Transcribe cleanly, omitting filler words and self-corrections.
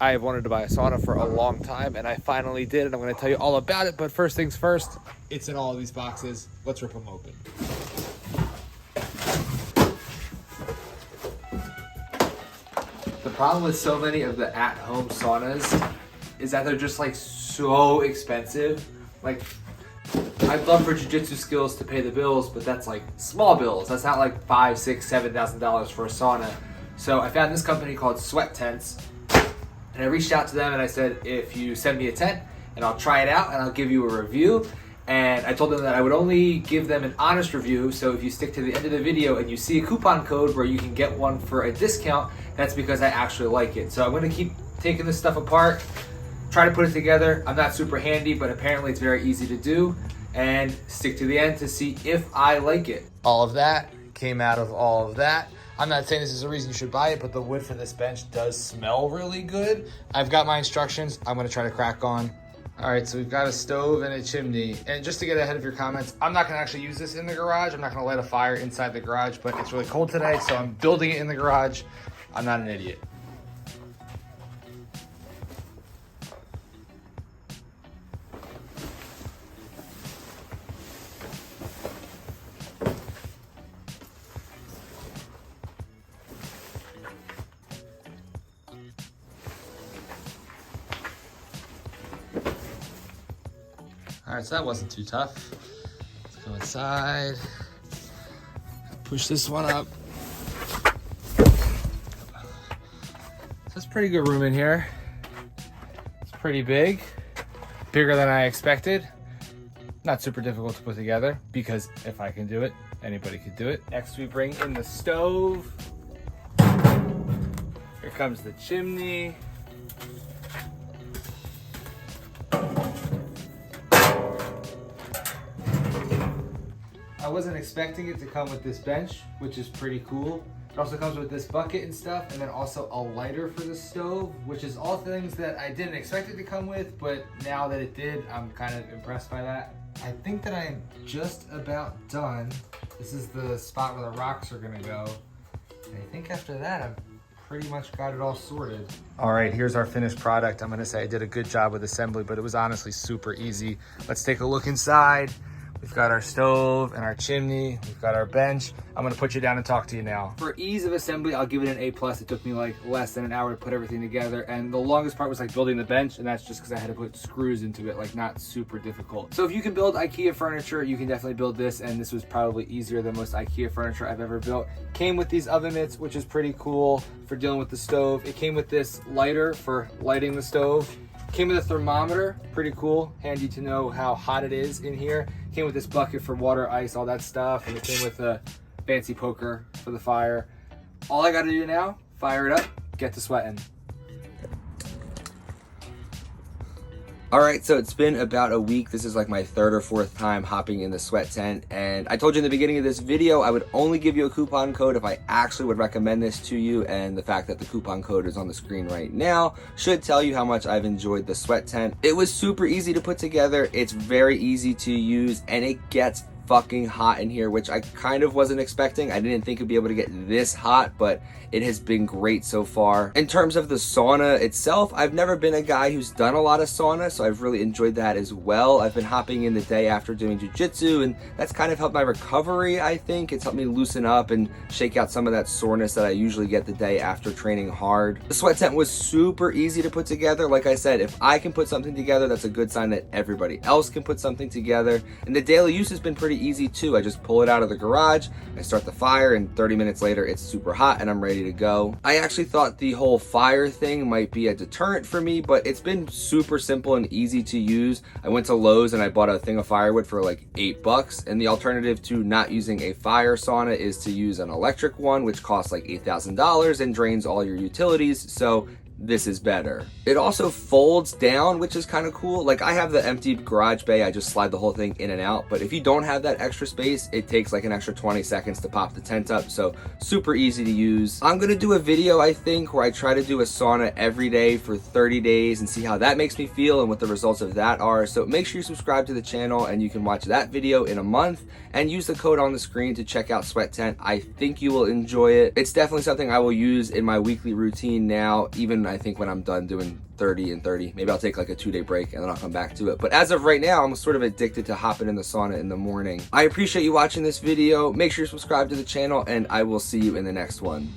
I've wanted to buy a sauna for a long time, and I finally did, and I'm going to tell you all about it. But first things first, it's in all of these boxes. Let's rip them open. The problem with so many of the at-home saunas is that they're just like so expensive. Like, I'd love for jiu-jitsu skills to pay the bills, but that's like small bills. That's not like $5,000, $6,000, $7,000 for a sauna. So I found this company called Sweat Tents, and I reached out to them and I said, if you send me a tent and I'll try it out and I'll give you a review. And I told them that I would only give them an honest review. So if you stick to the end of the video and you see a coupon code where you can get one for a discount, that's because I actually like it. So I'm gonna keep taking this stuff apart, try to put it together. I'm not super handy, but apparently it's very easy to do, and stick to the end to see if I like it. All of that came out of all of that. I'm not saying this is a reason you should buy it, but the wood for this bench does smell really good. I've got my instructions. I'm gonna try to crack on. All right, so we've got a stove and a chimney. And just to get ahead of your comments, I'm not gonna actually use this in the garage. I'm not gonna light a fire inside the garage, but it's really cold today, so I'm building it in the garage. I'm not an idiot. All right, so that wasn't too tough. Let's go inside. Push this one up. That's pretty good room in here. It's pretty big, bigger than I expected. Not super difficult to put together, because if I can do it, anybody could do it. Next, we bring in the stove. Here comes the chimney. I wasn't expecting it to come with this bench, which is pretty cool. It also comes with this bucket and stuff, and then also a lighter for the stove, which is all things that I didn't expect it to come with, but now that it did, I'm kind of impressed by that. I think that I am just about done. This is the spot where the rocks are gonna go. And I think after that, I've pretty much got it all sorted. All right, here's our finished product. I'm gonna say I did a good job with assembly, but it was honestly super easy. Let's take a look inside. We've got our stove and our chimney. We've got our bench. I'm gonna put you down and talk to you now. For ease of assembly, I'll give it an A+. It took me like less than an hour to put everything together. And the longest part was like building the bench, and that's just because I had to put screws into it, like not super difficult. So if you can build IKEA furniture, you can definitely build this, and this was probably easier than most IKEA furniture I've ever built. Came with these oven mitts, which is pretty cool for dealing with the stove. It came with this lighter for lighting the stove. Came with a thermometer, pretty cool, handy to know how hot it is in here. Came with this bucket for water, ice, all that stuff, and it came with a fancy poker for the fire. All I gotta do now, fire it up, get to sweating. All right, so it's been about a week. This is like my third or fourth time hopping in the sweat tent. And I told you in the beginning of this video, I would only give you a coupon code if I actually would recommend this to you. And the fact that the coupon code is on the screen right now should tell you how much I've enjoyed the sweat tent. It was super easy to put together. It's very easy to use, and it gets fucking hot in here, which I kind of wasn't expecting. I didn't think it'd be able to get this hot, but it has been great so far. In terms of the sauna itself, I've never been a guy who's done a lot of sauna, so I've really enjoyed that as well. I've been hopping in the day after doing jiu-jitsu, and that's kind of helped my recovery, I think. It's helped me loosen up and shake out some of that soreness that I usually get the day after training hard. The sweat tent was super easy to put together. Like I said, if I can put something together, that's a good sign that everybody else can put something together. And the daily use has been pretty easy too. I just pull it out of the garage, I start the fire, and 30 minutes later it's super hot and I'm ready to go. I actually thought the whole fire thing might be a deterrent for me, but it's been super simple and easy to use. I went to Lowe's and I bought a thing of firewood for like $8, and the alternative to not using a fire sauna is to use an electric one, which costs like $8,000 and drains all your utilities. So this is better. It also folds down, which is kind of cool. Like, I have the empty garage bay, I just slide the whole thing in and out, but if you don't have that extra space, it takes like an extra 20 seconds to pop the tent up, so super easy to use. I'm gonna do a video, I think, where I try to do a sauna every day for 30 days and see how that makes me feel and what the results of that are. So make sure you subscribe to the channel and you can watch that video in a month, and use the code on the screen to check out Sweat Tent. I think you will enjoy it. It's definitely something I will use in my weekly routine now, even I think when I'm done doing 30 and 30. Maybe I'll take like a 2-day break and then I'll come back to it. But as of right now, I'm sort of addicted to hopping in the sauna in the morning. I appreciate you watching this video. Make sure you subscribe to the channel, and I will see you in the next one.